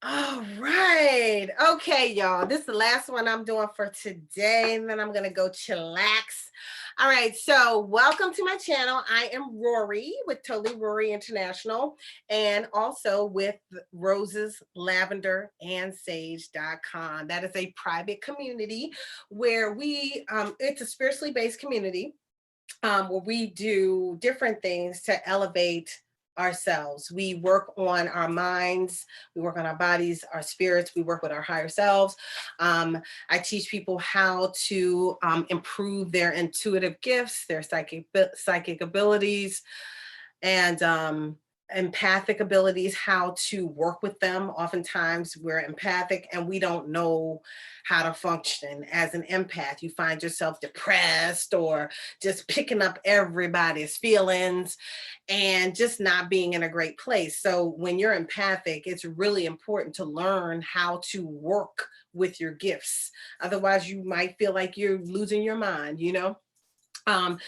All right. Okay, y'all. This is the last one I'm doing for today, and then I'm gonna go chillax. All right. So, welcome to my channel. I am Rorree with Totally Rorree International, and also with Roses, Lavender, and Sage.com. That is a private community where it's a spiritually based community where we do different things to elevate ourselves. We work on our minds, we work on our bodies, our spirits, we work with our higher selves. I teach people how to improve their intuitive gifts, their psychic abilities, and empathic abilities, how to work with them. Oftentimes we're empathic and we don't know how to function as an empath. You find yourself depressed or just picking up everybody's feelings and just not being in a great place. So when you're empathic, it's really important to learn how to work with your gifts. Otherwise you might feel like you're losing your mind, you know? Um,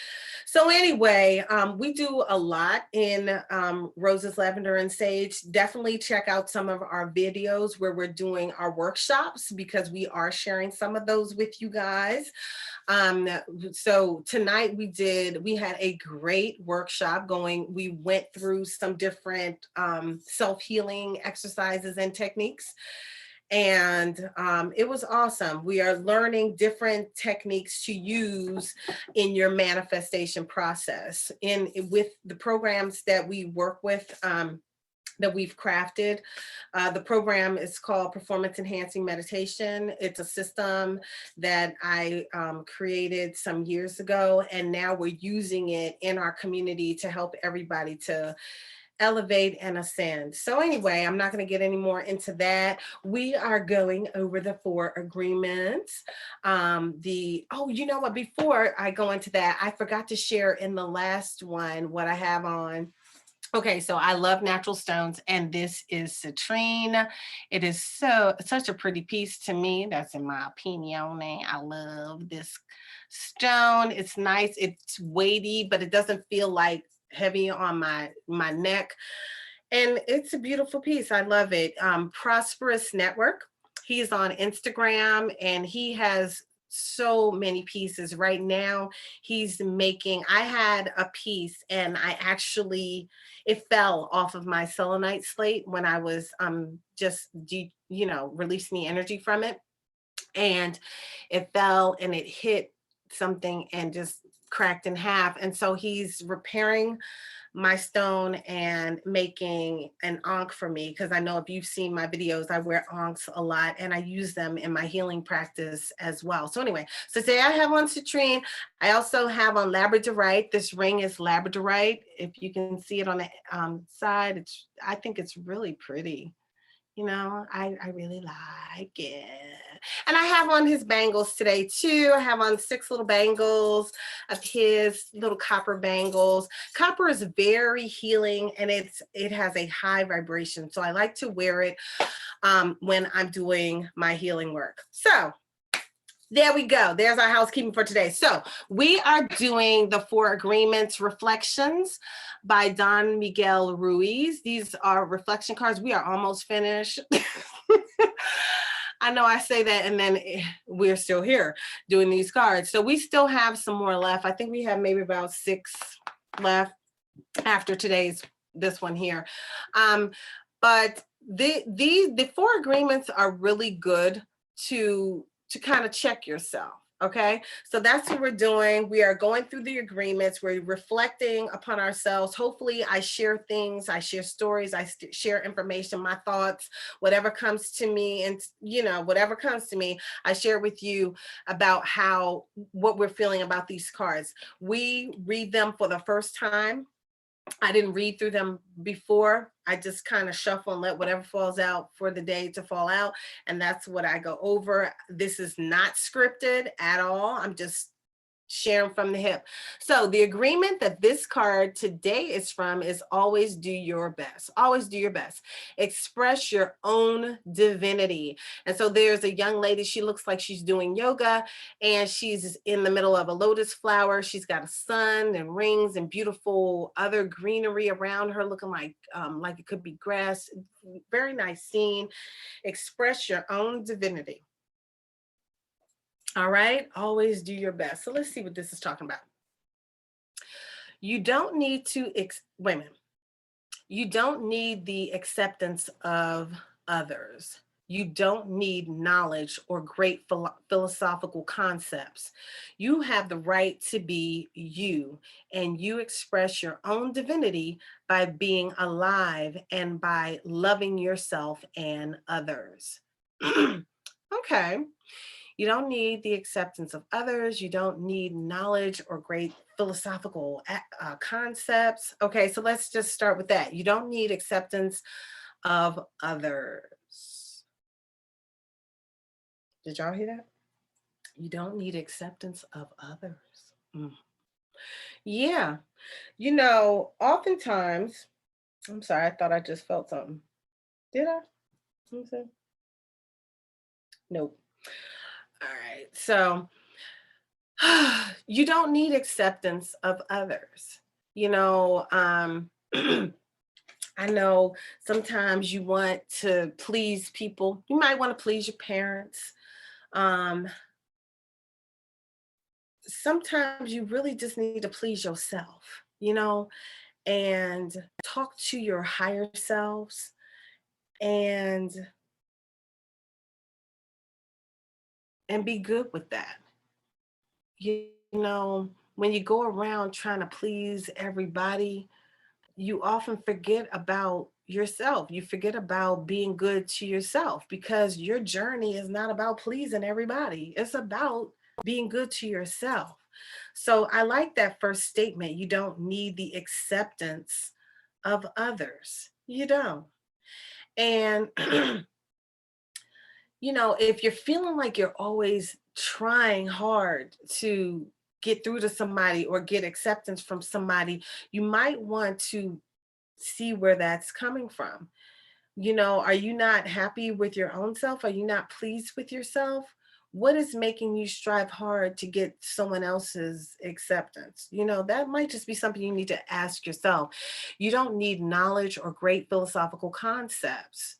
so anyway, we do a lot in Roses, Lavender, and Sage. Definitely check out some of our videos where we're doing our workshops because we are sharing some of those with you guys. So tonight we had a great workshop going. We went through some different self-healing exercises and techniques, and it was awesome. We are learning different techniques to use in your manifestation process. In with the programs that we work with, that we've crafted. The program is called Performance Enhancing Meditation. It's a system that I created some years ago, and now we're using it in our community to help everybody to elevate and ascend. So anyway, I'm not going to get any more into that. We are going over the 4 agreements. You know what, before I go into that, I forgot to share in the last one what I have on. Okay, so I love natural stones, and this is citrine. It is such a pretty piece to me. That's in my opinion. I love this stone. It's nice. It's weighty, but it doesn't feel like heavy on my neck. And it's a beautiful piece. I love it. Prosperous Network. He's on Instagram and he has so many pieces right now. I had a piece and it fell off of my selenite slate when I was releasing the energy from it, and it fell and it hit something and just cracked in half. And so he's repairing my stone and making an ankh for me, because I know if you've seen my videos, I wear ankhs a lot and I use them in my healing practice as well. So anyway, so today I have on citrine. I also have on labradorite. This ring is labradorite. If you can see it on the side, I think it's really pretty. You know, I really like it. And I have on his bangles today too. I have on 6 little bangles of his little copper bangles. Copper is very healing and it has a high vibration. So I like to wear it when I'm doing my healing work. So there we go. There's our housekeeping for today. So we are doing the 4 agreements reflections by Don Miguel Ruiz. These are reflection cards. We are almost finished. I know I say that and then we're still here doing these cards. So we still have some more left. I think we have maybe about 6 left after this one here. But the 4 agreements are really good to kind of check yourself. Okay, so that's what we're doing. We are going through the agreements. We're reflecting upon ourselves. Hopefully I share things, I share stories, I share information, my thoughts, whatever comes to me. And whatever comes to me, I share with you about what we're feeling about these cards. We read them for the first time. I didn't read through them before. I just kind of shuffle and let whatever falls out for the day to fall out. And that's what I go over. This is not scripted at all. I'm just sharing from the hip. So the agreement that this card today is from is always do your best. Always do your best. Express your own divinity. And so there's a young lady, she looks like she's doing yoga and she's in the middle of a lotus flower. She's got a sun and rings and beautiful other greenery around her, looking like it could be grass. Very nice scene. Express your own divinity. All right, always do your best. So let's see what this is talking about. You don't need to, wait a minute. You don't need the acceptance of others. You don't need knowledge or great philosophical concepts. You have the right to be you, and you express your own divinity by being alive and by loving yourself and others. Okay. You don't need the acceptance of others. You don't need knowledge or great philosophical concepts. Okay, so let's just start with that. You don't need acceptance of others. Did y'all hear that? You don't need acceptance of others. Mm. Yeah, oftentimes, I'm sorry, I thought I just felt something. Did I? Let me see. Nope. All right, so you don't need acceptance of others. I know sometimes you want to please people. You might want to please your parents. Um, Sometimes you really just need to please yourself, and talk to your higher selves and be good with that. When you go around trying to please everybody, you often forget about yourself. You forget about being good to yourself because your journey is not about pleasing everybody. It's about being good to yourself. So I like that first statement. You don't need the acceptance of others. You don't. And, if you're feeling like you're always trying hard to get through to somebody or get acceptance from somebody, you might want to see where that's coming from. Are you not happy with your own self? Are you not pleased with yourself? What is making you strive hard to get someone else's acceptance? That might just be something you need to ask yourself. You don't need knowledge or great philosophical concepts.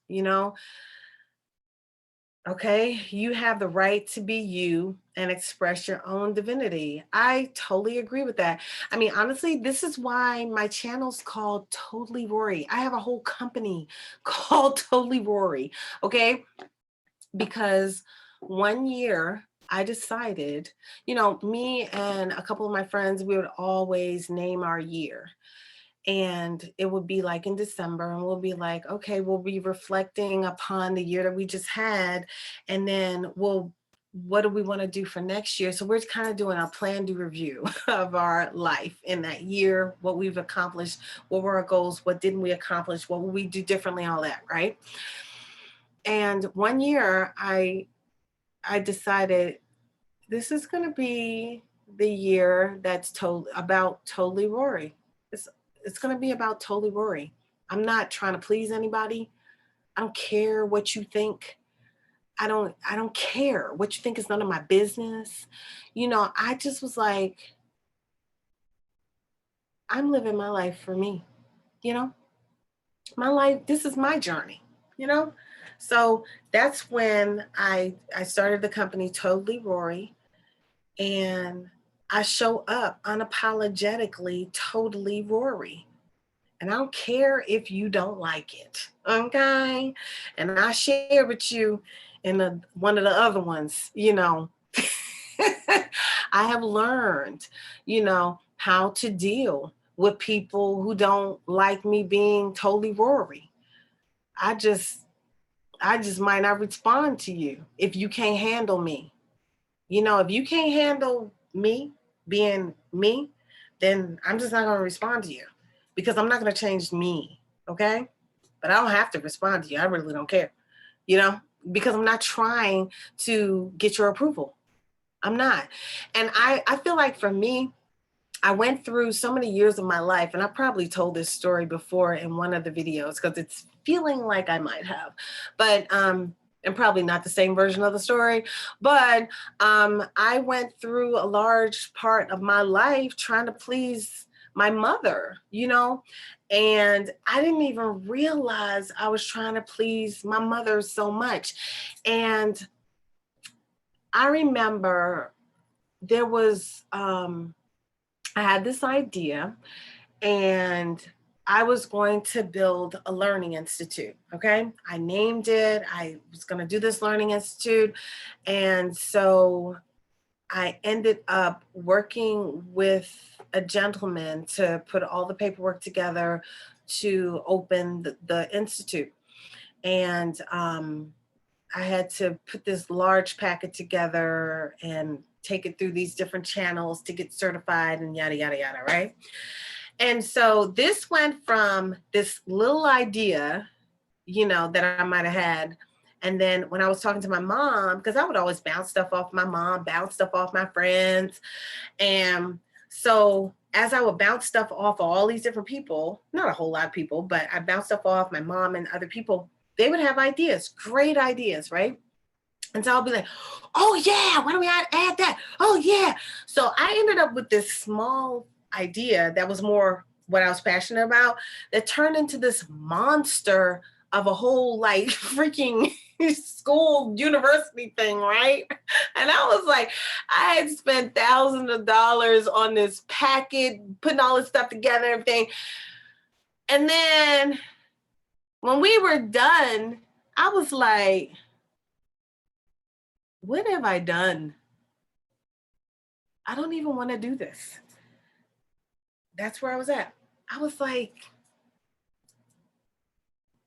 Okay, you have the right to be you and express your own divinity. I totally agree with that. I mean, honestly, this is why my channel's called Totally Rorree. I have a whole company called Totally Rorree, okay? Because one year I decided, me and a couple of my friends, we would always name our year. And it would be like in December, and we'll be like, okay, we'll be reflecting upon the year that we just had. And then what do we want to do for next year? So we're kind of doing a plan to review of our life in that year, what we've accomplished, what were our goals, what didn't we accomplish, what will we do differently, all that, right? And one year I decided this is going to be the year that's about Totally Rorree. It's going to be about Totally Rorree. I'm not trying to please anybody. I don't care what you think. I don't care what you think is none of my business. I just was like, I'm living my life for me. My life, this is my journey, you know? So that's when I started the company Totally Rorree, and I show up unapologetically Totally Rorree. And I don't care if you don't like it, okay? And I share with you in one of the other ones, I have learned, how to deal with people who don't like me being Totally Rorree. I just might not respond to you if you can't handle me. If you can't handle me being me, then I'm just not going to respond to you because I'm not going to change me. Okay. But I don't have to respond to you. I really don't care, because I'm not trying to get your approval. I'm not. And I feel like for me, I went through so many years of my life, and I probably told this story before in one of the videos because it's feeling like I might have, but and probably not the same version of the story. But I went through a large part of my life trying to please my mother, you know, and I didn't even realize I was trying to please my mother so much. And I remember there was I had this idea, and I was going to build a learning institute. Okay. I named it. I was going to do this learning institute. And so I ended up working with a gentleman to put all the paperwork together to open the institute. And I had to put this large packet together and take it through these different channels to get certified and yada, yada, yada, right? And so this went from this little idea, you know, that I might have had. And then when I was talking to my mom, because I would always bounce stuff off my mom, bounce stuff off my friends. And so as I would bounce stuff off of all these different people, not a whole lot of people, but I bounced stuff off my mom and other people, they would have ideas, great ideas, right? And so I'll be like, oh yeah, why don't we add that? Oh yeah. So I ended up with this small idea that was more what I was passionate about that turned into this monster of a whole like freaking school university thing, right? And I was like, I had spent thousands of dollars on this packet, putting all this stuff together, everything. And then when we were done, I was like, what have I done? I don't even want to do this. That's where I was at. I was like,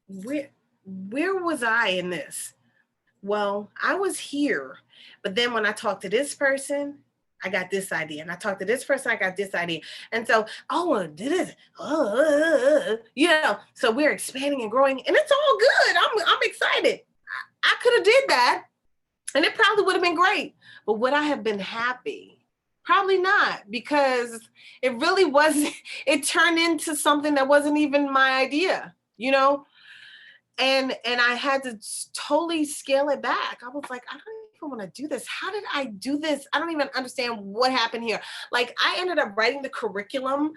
where was I in this? Well, I was here, but then when I talked to this person, I got this idea, and I talked to this person, I got this idea, and so oh, well, do this, you know. So we're expanding and growing, and it's all good. I'm excited. I could have did that, and it probably would have been great, but would I have been happy? Probably not, because it really wasn't. It turned into something that wasn't even my idea, you know. And I had to totally scale it back. I was like, I don't even want to do this. How did I do this? I don't even understand what happened here. Like I ended up writing the curriculum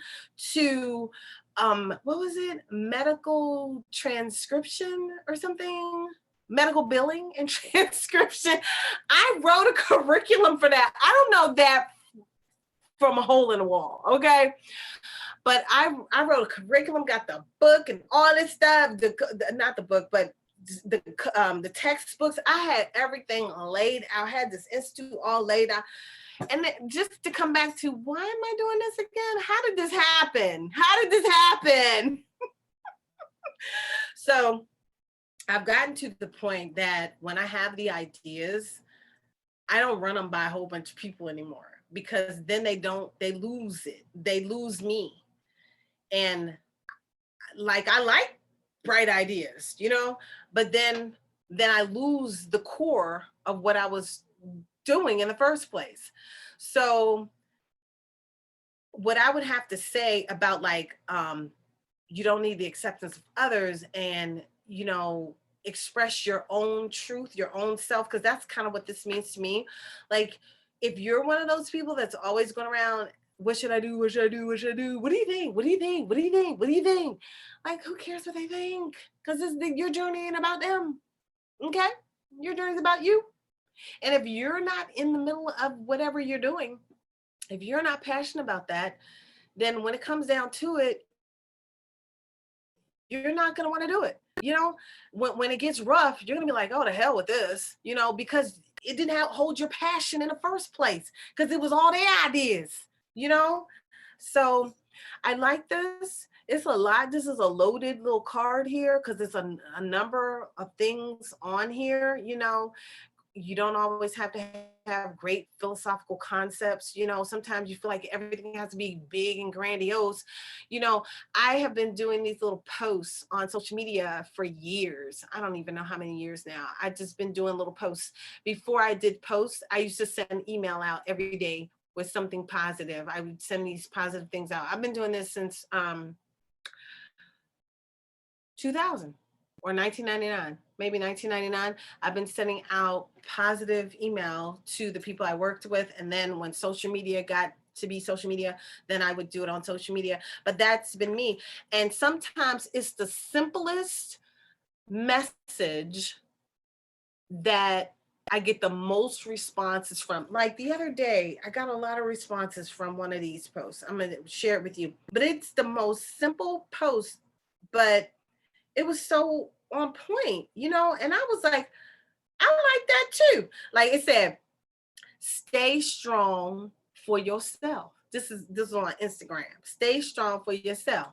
to what was it? Medical transcription or something? Medical billing and transcription. I wrote a curriculum for that. I don't know that from a hole in the wall, okay? But I wrote a curriculum, got the book and all this stuff. Not the book, but the textbooks. I had everything laid out. I had this institute all laid out. And then just to come back to why am I doing this again? How did this happen? How did this happen? So I've gotten to the point that when I have the ideas, I don't run them by a whole bunch of people anymore, because then they lose it. They lose me. And like I like bright ideas, you know, but then I lose the core of what I was doing in the first place. So what I would have to say about like you don't need the acceptance of others, and you know, express your own truth, your own self, because that's kind of what this means to me. Like if you're one of those people that's always going around, what should I do? What should I do? What should I do? What do you think? What do you think? What do you think? What do you think? Like, who cares what they think? Because your journey ain't about them. Okay? Your journey's about you. And if you're not in the middle of whatever you're doing, if you're not passionate about that, then when it comes down to it, you're not going to want to do it. You know, when it gets rough, you're going to be like, oh, the hell with this, you know, because it didn't hold your passion in the first place, because it was all their ideas, you know? So I like this. It's a lot. This is a loaded little card here because it's a number of things on here, you know. you don't always have to have great philosophical concepts. Sometimes you feel like everything has to be big and grandiose. I have been doing these little posts on social media for years. I don't even know how many years now. I've just been doing little posts. Before I did posts, I used to send email out every day with something positive. I would send these positive things out. I've been doing this since 2000 or 1999, maybe 1999. I've been sending out positive email to the people I worked with. And then when social media got to be social media, then I would do it on social media. But that's been me. And sometimes it's the simplest message that I get the most responses from. Like the other day, I got a lot of responses from one of these posts. I'm going to share it with you. But it's the most simple post, but it was so on point, and I was like, I like that too. Like it said, stay strong for yourself. This is on Instagram. Stay strong for yourself.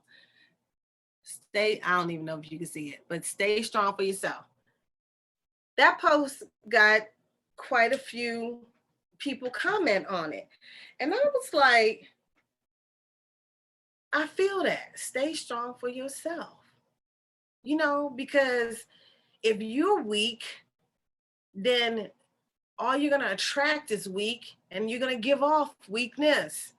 I don't even know if you can see it, but stay strong for yourself. That post got quite a few people comment on it. And I was like, I feel that. Stay strong for yourself. Because if you're weak, then all you're going to attract is weak, and you're going to give off weakness.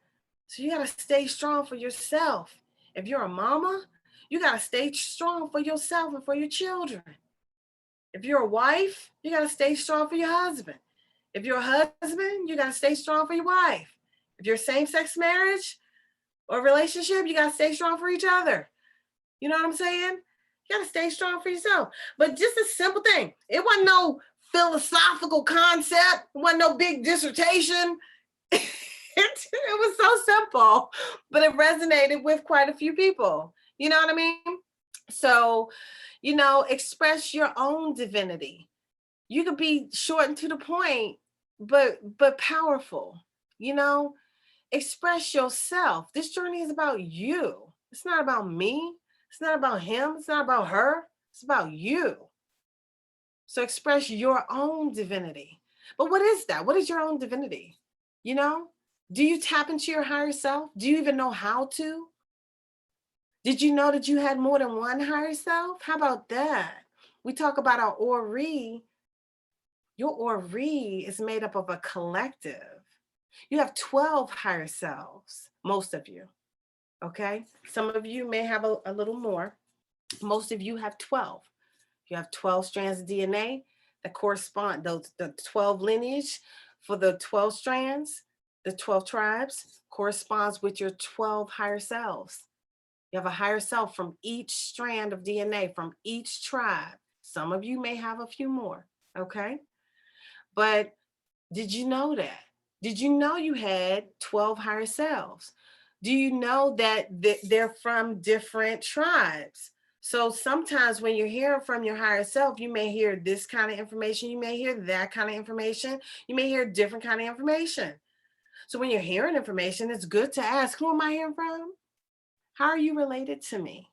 So you got to stay strong for yourself. If you're a mama, you got to stay strong for yourself and for your children. If you're a wife, you got to stay strong for your husband. If you're a husband, you got to stay strong for your wife. If you're same-sex marriage or relationship, you got to stay strong for each other. You know what I'm saying? You got to stay strong for yourself. But just a simple thing. It wasn't no philosophical concept. It wasn't no big dissertation. It was so simple, but it resonated with quite a few people. You know what I mean? So, express your own divinity. You could be short and to the point, but powerful. Express yourself. This journey is about you. It's not about me. It's not about him. It's not about her. It's about you. So express your own divinity. But what is that? What is your own divinity? Do you tap into your higher self? Do you even know how to? Did you know that you had more than one higher self? How about that? We talk about our Rorree. Your Rorree is made up of a collective. You have 12 higher selves, most of you. Okay? Some of you may have a little more. Most of you have 12. You have 12 strands of DNA that correspond, the 12 lineage for the 12 strands, the 12 tribes corresponds with your 12 higher selves. You have a higher self from each strand of DNA, from each tribe. Some of you may have a few more, okay? But did you know that? Did you know you had 12 higher selves? Do you know that they're from different tribes? So sometimes when you're hearing from your higher self, you may hear this kind of information, you may hear that kind of information, you may hear different kind of information. So when you're hearing information, it's good to ask, who am I hearing from? How are you related to me?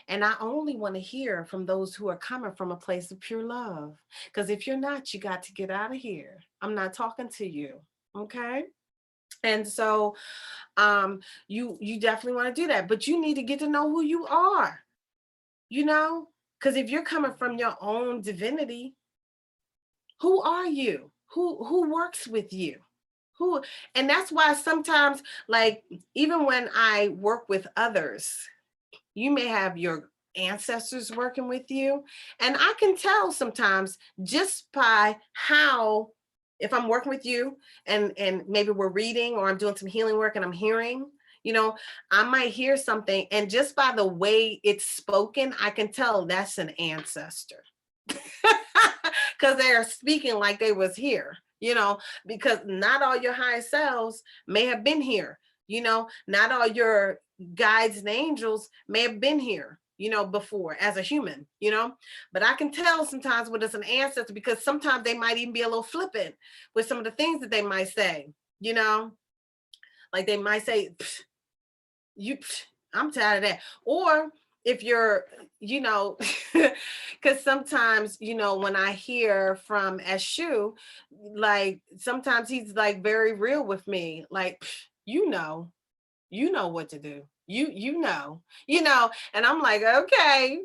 And I only want to hear from those who are coming from a place of pure love. Because if you're not, you got to get out of here. I'm not talking to you. Okay. And so you definitely want to do that, but you need to get to know who you are, because if you're coming from your own divinity, who are you? Who works with you? And that's why sometimes, like, even when I work with others, you may have your ancestors working with you. And I can tell sometimes just by how, if I'm working with you and maybe we're reading or I'm doing some healing work and I'm hearing, I might hear something, and just by the way it's spoken, I can tell that's an ancestor. Because they are speaking like they was here, because not all your higher selves may have been here. Not all your guides and angels may have been here, before as a human, but I can tell sometimes when it's an ancestor, because sometimes they might even be a little flippant with some of the things that they might say, like they might say, I'm tired of that. Or if you're, you know, because sometimes, you know, when I hear from Eshu, like sometimes he's like very real with me, like, you know, you know what to do. You know, and I'm like, okay.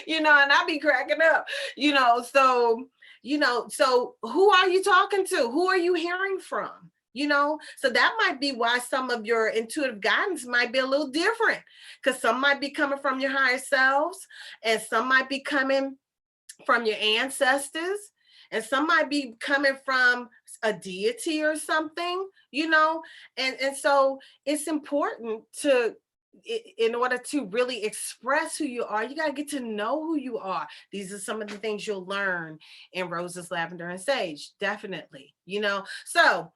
You know, and I be cracking up, you know, so, you know, so who are you talking to? Who are you hearing from? You know, so that might be why some of your intuitive guidance might be a little different, because some might be coming from your higher selves, and some might be coming from your ancestors, and some might be coming from a deity or something, you know. And so it's important to, in order to really express who you are, you got to get to know who you are. These are some of the things you'll learn in Roses, Lavender, and Sage, definitely, you know. So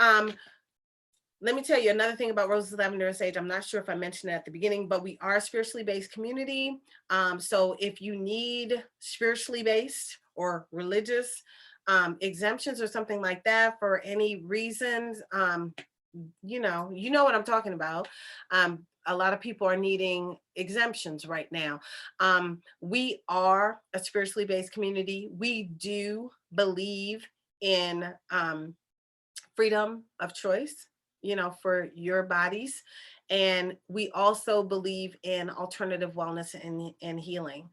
let me tell you another thing about Roses, Lavender, and Sage. I'm not sure if I mentioned it at the beginning, but we are a spiritually based community. So if you need spiritually based or religious exemptions or something like that for any reasons, you know what I'm talking about. A lot of people are needing exemptions right now. We are a spiritually based community. We do believe in freedom of choice, you know, for your bodies. And we also believe in alternative wellness and healing.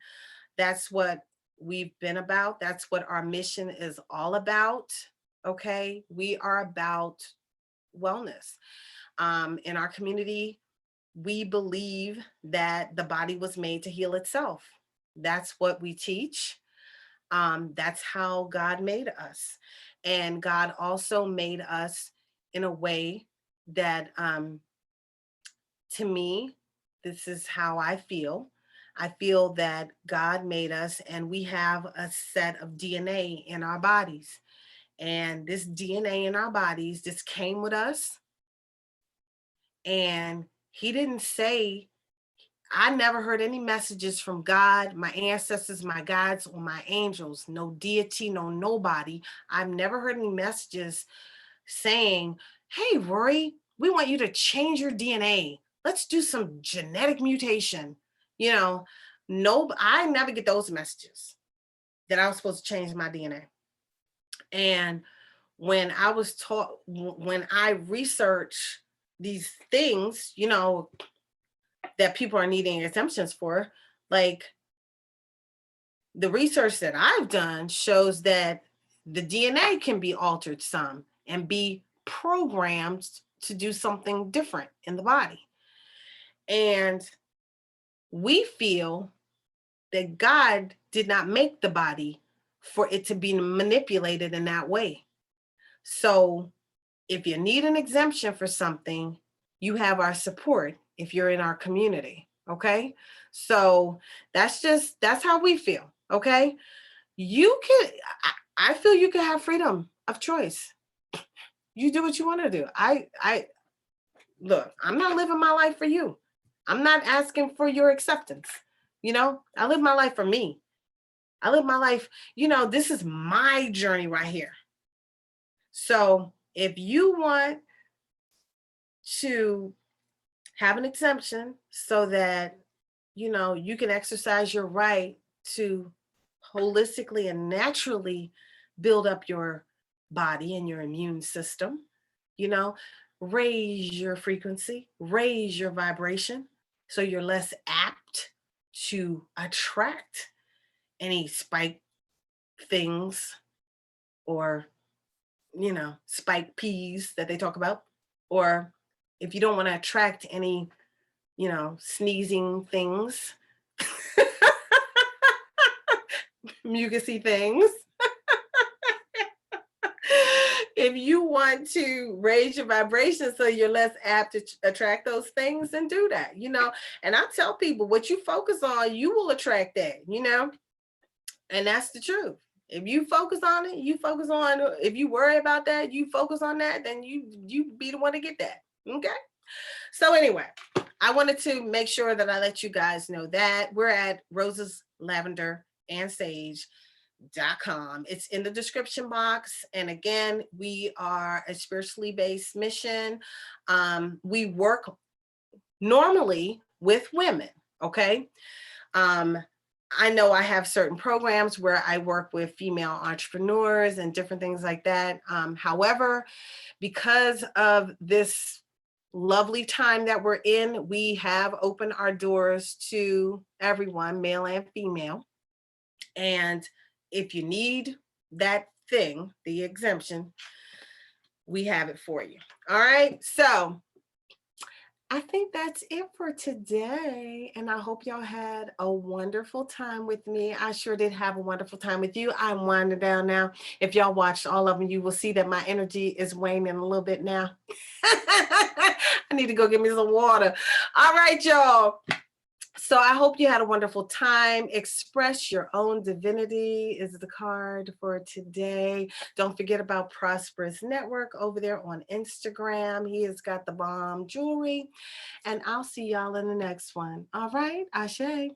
That's what we've been about. That's what our mission is all about. Okay. We are about wellness. In our community, we believe that the body was made to heal itself. That's what we teach. That's how God made us. And God also made us in a way that, to me, this is how I feel. I feel that God made us and we have a set of DNA in our bodies. And this DNA in our bodies just came with us. And He didn't say, I never heard any messages from God, my ancestors, my guides, or my angels, no deity, no nobody. I've never heard any messages saying, hey, Rorree, we want you to change your DNA. Let's do some genetic mutation. You know, no, I never get those messages that I was supposed to change my DNA. And when I was taught, when I research these things, you know, that people are needing exemptions for, like the research that I've done shows that the DNA can be altered some and be programmed to do something different in the body. And we feel that God did not make the body for it to be manipulated in that way. So if you need an exemption for something, you have our support if you're in our community. Okay. So that's how we feel. Okay. You can, I feel you can have freedom of choice. You do what you want to do. I look, I'm not living my life for you. I'm not asking for your acceptance. You know, I live my life for me. I live my life, you know, this is my journey right here. So if you want to have an exemption so that, you know, you can exercise your right to holistically and naturally build up your body and your immune system, you know, raise your frequency, raise your vibration so you're less apt to attract any spike things or, you know, spike peas that they talk about. Or if you don't want to attract any, you know, sneezing things, mucusy things. If you want to raise your vibration so you're less apt to attract those things, then do that, you know. And I tell people, what you focus on, you will attract that, you know. And that's the truth. If you focus on it, you focus on, if you worry about that, you focus on that, then you be the one to get that. Okay. So anyway, I wanted to make sure that I let you guys know that we're at Roses, Lavender, and Sage.com. It's in the description box. And again, we are a spiritually based mission. We work normally with women. Okay. Um, I know I have certain programs where I work with female entrepreneurs and different things like that. However, because of this lovely time that we're in, we have opened our doors to everyone, male and female. And if you need that thing, the exemption, we have it for you. All right. So I think that's it for today. And I hope y'all had a wonderful time with me. I sure did have a wonderful time with you. I'm winding down now. If y'all watched all of them, you will see that my energy is waning a little bit now. I need to go get me some water. All right, y'all. So I hope you had a wonderful time. Express your own divinity is the card for today. Don't forget about Prosperous Network over there on Instagram. He has got the bomb jewelry. And I'll see y'all in the next one. All right, Ashe.